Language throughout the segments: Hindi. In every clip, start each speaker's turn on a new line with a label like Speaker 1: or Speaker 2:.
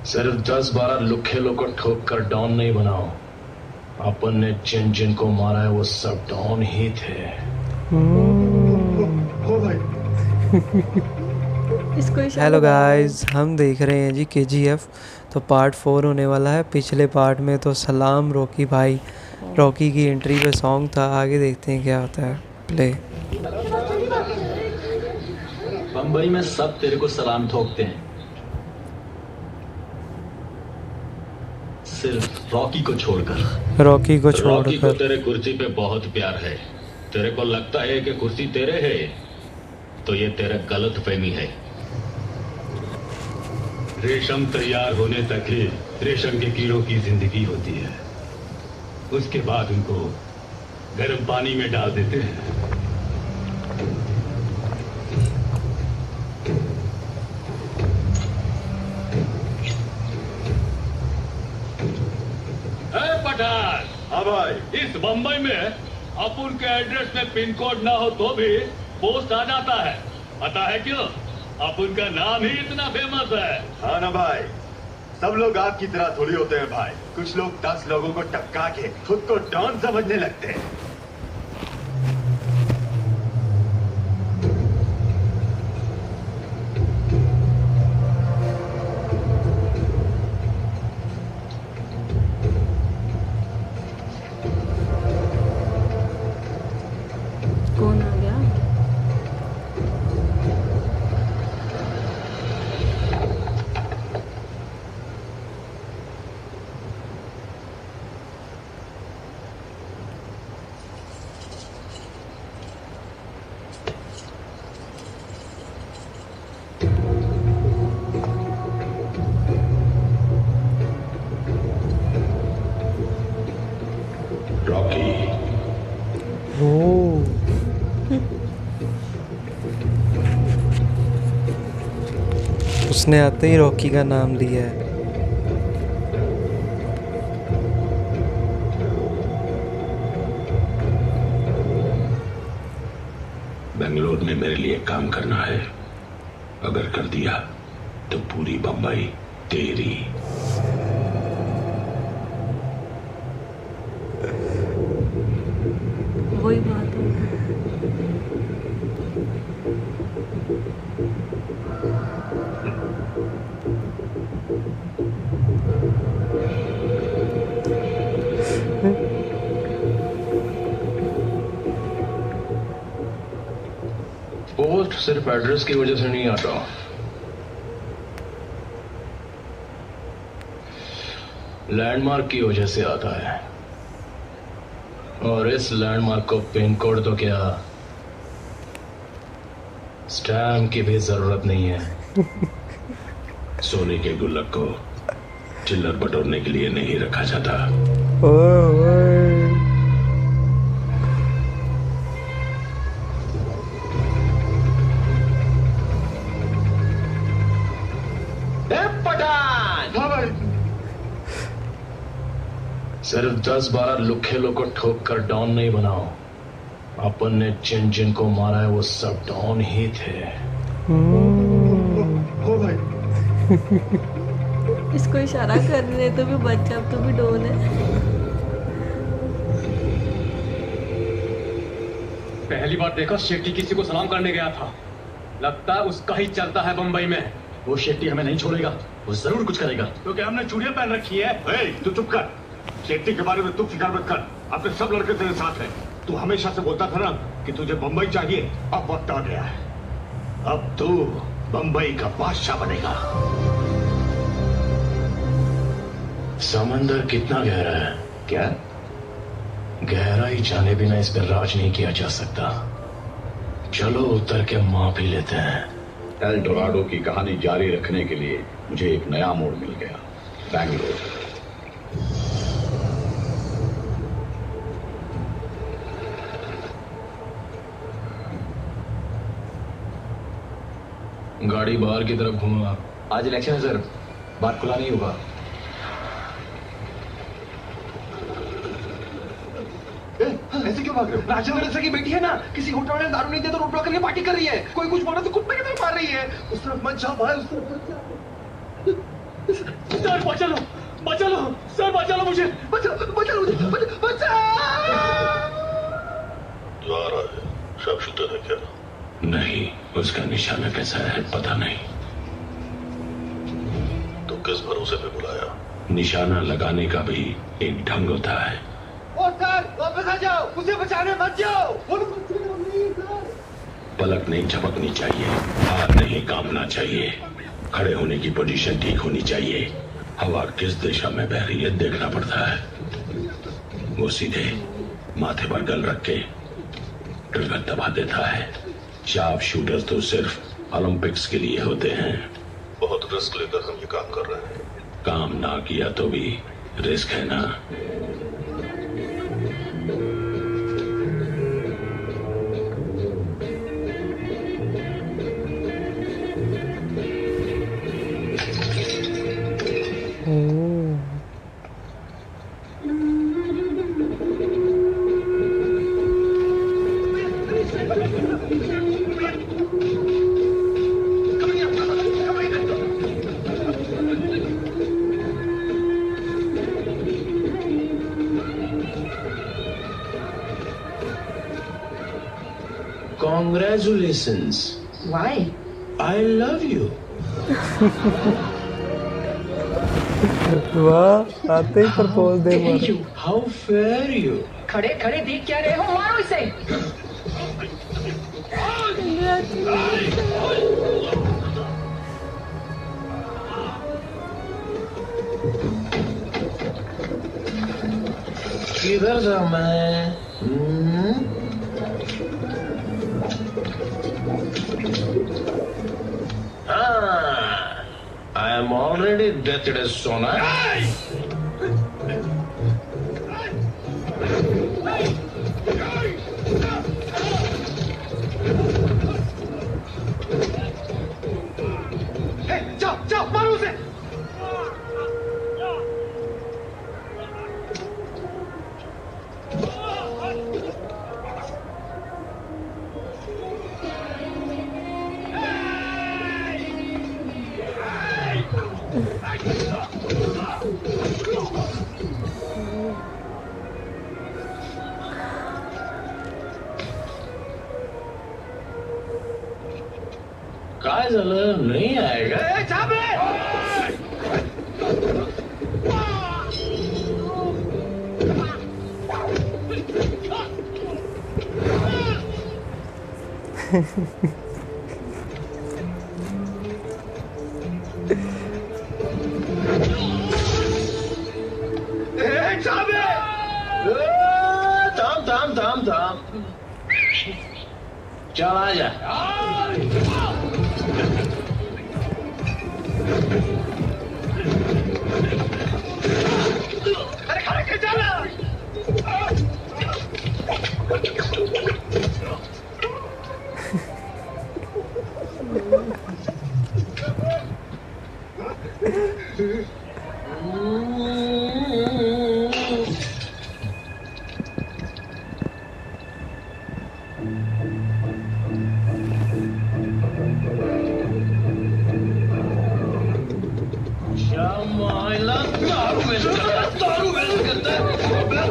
Speaker 1: सिर्फ 10-12 लुखे लोग को ठोक कर डॉन नहीं बनाओ। अपन ने जिन जिन को मारा है वो सब डॉन ही थे।
Speaker 2: ओ भाई।
Speaker 3: हेलो गाइस, हम देख रहे हैं जी KGF। तो पार्ट 4 होने वाला है। पिछले पार्ट में तो सलाम रॉकी भाई, रॉकी की एंट्री पे सॉन्ग था। आगे देखते हैं क्या होता है। प्ले।
Speaker 1: बम्बई में सब तेरे को सलाम ठोकते हैं, सिर्फ रॉकी को छोड़कर।
Speaker 3: रॉकी को
Speaker 1: तेरे कुर्सी पे बहुत प्यार है। तेरे को लगता है कि कुर्सी तेरे है, तो ये तेरा गलत फहमी है। रेशम तैयार होने तक ही रेशम के कीड़ों की जिंदगी होती है। उसके बाद उनको गर्म पानी में डाल देते हैं। पठान, हाँ भाई, इस बम्बई में अपन के एड्रेस में पिन कोड ना हो तो भी पोस्ट आ जाता है। पता है क्यों? अपन का नाम ही इतना फेमस है।
Speaker 2: हाँ ना भाई, सब लोग आपकी तरह थोड़ी होते हैं भाई। कुछ लोग 10 लोगों को टपका के खुद को डॉन समझने लगते हैं।
Speaker 4: कौन आ गया?
Speaker 1: रॉकी।
Speaker 3: उसने आते ही रॉकी का नाम लिया है।
Speaker 1: बेंगलोर में मेरे लिए काम करना है। अगर कर दिया तो पूरी बम्बई तेरी।
Speaker 4: वही बात है।
Speaker 1: पोस्ट सिर्फ एड्रेस की वजह से नहीं आता, लैंडमार्क की वजह से आता है। और इस लैंडमार्क को पिन कोड तो क्या, स्टैम्प की भी जरूरत नहीं है। सोने के गुल्लक को चिल्लर बटोरने के लिए नहीं रखा जाता। पठान,
Speaker 2: हाँ भाई।
Speaker 1: सिर्फ 10-12 लुखे लोग को ठोक कर डॉन नहीं बनाओ। अपन ने जिन जिन को मारा है वो सब डॉन ही थे।
Speaker 2: ओ भाई।
Speaker 4: इसको इशारा कर रहे तो भी बच्चा, अब तो भी डोन है।
Speaker 5: पहली बार देखा शेट्टी किसी को सलाम करने गया था। लगता है उसका ही चलता है बम्बई में।
Speaker 1: वो शेट्टी हमें नहीं छोड़ेगा, वो जरूर कुछ करेगा।
Speaker 5: तो क्या हमने चूड़ियां पहन रखी है?
Speaker 2: तू चुप कर। शेट्टी के बारे में तू फिक्र मत कर। अपने सब लड़के तेरे साथ हैं। तू हमेशा से बोलता था ना कि तुझे बम्बई चाहिए। अब वक्त आ गया है। अब तू बम्बई का बादशाह बनेगा।
Speaker 1: समंदर कितना गहरा है?
Speaker 2: क्या?
Speaker 1: गहराई जाने बिना इस पर राज नहीं किया जा सकता। चलो उतर के माप ही लेते हैं।
Speaker 6: एल डोराडो की कहानी जारी रखने के लिए मुझे एक नया मोड़ मिल गया, बैंगलोर।
Speaker 1: गाड़ी बाहर की तरफ घूमा।
Speaker 5: आज इलेक्शन है सर, बात खुला नहीं होगा।
Speaker 2: ऐसे क्यों भाग रहे हो?
Speaker 5: राजेंद्र सर की बेटी है ना, किसी होटल वाले ने दारू नहीं दिया तो रोड ब्लॉक करके पार्टी कर रही है। कोई कुछ बोला तो कुत्ते की तरह मार रही है।
Speaker 2: उस तरफ मत जाओ भाई, उस तरफ मत जाओ।
Speaker 5: सर बचा लो सर, बचा लो मुझे, बचा लो मुझे, बचा।
Speaker 7: जो आ रहा है शार्पशूटर है क्या?
Speaker 6: नहीं, उसका निशाना कैसा है पता नहीं।
Speaker 7: तो किस भरोसे पे बुलाया?
Speaker 6: निशाना लगाने का भी एक ढंग होता है।
Speaker 5: ओ सर वापस आ जाओ, उसे बचाने मत जाओ।
Speaker 6: पलक नहीं झपकनी चाहिए, हाथ नहीं कांपना चाहिए, खड़े होने की पोजीशन ठीक होनी चाहिए। हवा किस दिशा में बह रही है देखना पड़ता है। वो सीधे माथे पर गल रख के ट्रिगर दबा देता है। शार्प शूटर्स तो सिर्फ ओलंपिक्स के लिए होते हैं।
Speaker 7: बहुत रिस्क लेकर हम ये काम कर रहे हैं।
Speaker 6: काम ना किया तो भी रिस्क है ना।
Speaker 8: Congratulations.
Speaker 9: Why?
Speaker 8: I love you.
Speaker 3: वाह, आते ही प्रपोज दे
Speaker 9: Dare
Speaker 3: मारो।
Speaker 9: you?
Speaker 8: How fair you.
Speaker 9: खड़े खड़े देख क्या रहे हो, मारो इसे।
Speaker 8: किधर था मैं? I am already dead as Sona.
Speaker 5: जाओ मारो उसे।
Speaker 8: काय झालं? नहीं आएगा? थाम। चल आ जा।
Speaker 5: अरे खड़े के चल।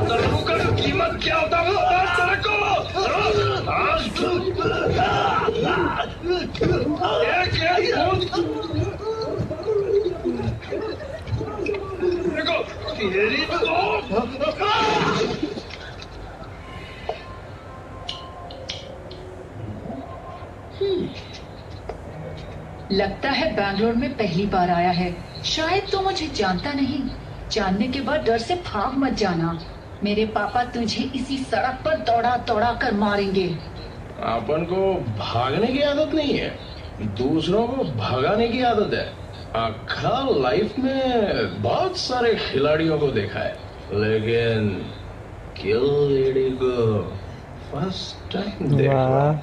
Speaker 8: दारू का कीमत क्या होता है तेरे को? देखो तेरी
Speaker 9: लगता है बैंगलोर में पहली बार आया है। शायद तो मुझे जानता नहीं। जानने के बाद डर से भाग मत जाना। मेरे पापा तुझे इसी सड़क पर दौड़ा दौड़ा कर मारेंगे।
Speaker 8: अपन को भागने की आदत नहीं है, दूसरों को भगाने की आदत है। आखा लाइफ में बहुत सारे खिलाड़ियों को देखा है, लेकिन किल लेडी को फर्स्ट टाइम देखा।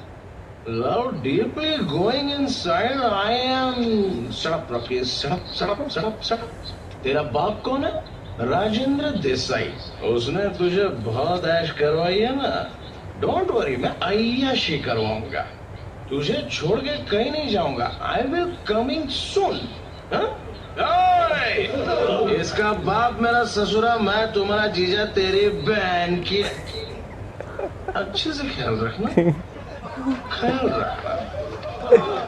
Speaker 8: Love deeply going inside. I am. सड़प रखिए, सड़प। तेरा बाप कौन है? राजेंद्र देसाई। उसने तुझे बहुत ऐश करवाई है ना। डोंट वरी, मैं अय्याशी करवाऊंगा। तुझे छोड़ के कहीं नहीं जाऊंगा। I will coming soon. हाँ? ओए! इसका बाप मेरा ससुरा, मैं तुम्हारा जीजा तेरी बहन की। अच्छे से ख्याल रखना, ख्याल रखना।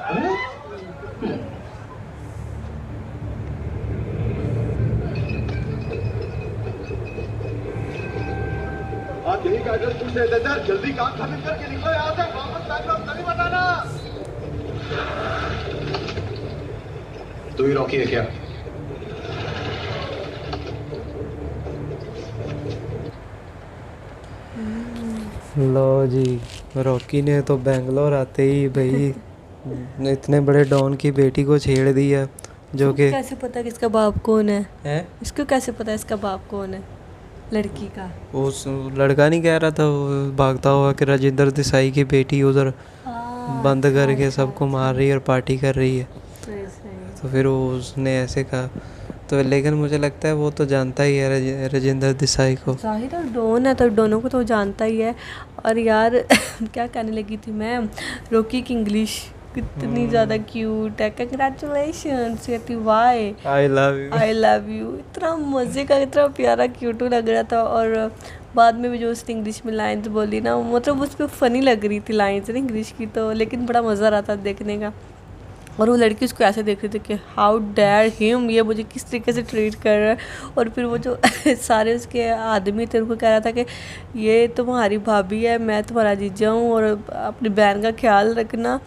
Speaker 8: हाँ?
Speaker 2: आप यही का एड्रेस पूछ रहे थे सर, जल्दी काम खत्म करके निकलो यहाँ से, वापस बैंगलोर नहीं बताना।
Speaker 5: तू ही रॉकी है क्या?
Speaker 3: लो जी, रॉकी ने तो बेंगलोर आते ही भाई इतने बड़े डॉन की बेटी को छेड़ दिया, जो कि
Speaker 4: कैसे पता कि इसका बाप कौन है?
Speaker 3: है
Speaker 4: इसको कैसे पता इसका बाप कौन है लड़की का?
Speaker 3: उस लड़का नहीं कह रहा था वो भागता हुआ कि राजेंद्र देसाई की बेटी उधर बंद करके सबको मार रही है और पार्टी कर रही है, तो फिर वो उसने ऐसे कहा। तो लेकिन मुझे लगता है वो तो जानता ही है राजेंद्र देसाई को।
Speaker 4: जाहिर है डॉन है तो डॉनों को तो जानता ही है। और यार क्या कहने लगी थी मैं, रॉकी की इंग्लिश कितनी ज़्यादा क्यूट है। कंग्रेचुलेशंस कहती why
Speaker 3: I love you,
Speaker 4: I love you. इतना मज़े का, इतना प्यारा क्यूटू लग रहा था। और बाद में भी जो उसने इंग्लिश में लाइन्स बोली ना, मतलब उस पर फ़नी लग रही थी लाइन्स ना इंग्लिश की, तो लेकिन बड़ा मज़ा आ रहा था देखने का। और वो लड़की उसको ऐसे देख रही थी कि हाउ डेयर हिम, ये मुझे किस तरीके से ट्रीट कर रहा है। और फिर वो जो सारे उसके आदमी थे उनको कह रहा था कि ये तुम्हारी भाभी है, मैं तुम्हारा जीजा हूँ, और अपनी बहन का ख्याल रखना।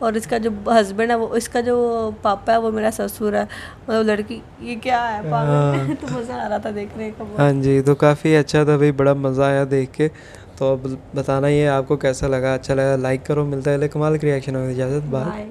Speaker 4: और इसका जो हस्बैंड है वो, इसका जो पापा है वो मेरा ससुर है। मतलब लड़की ये क्या है पागल। तो मज़ा आ रहा था देखने का।
Speaker 3: हाँ जी, तो काफ़ी अच्छा था भाई, बड़ा मज़ा आया देख के। तो अब बताना ये आपको कैसा लगा, अच्छा लगा लाइक करो। मिलता है कमाल की रिएक्शन हो, इजाज़त, बाय।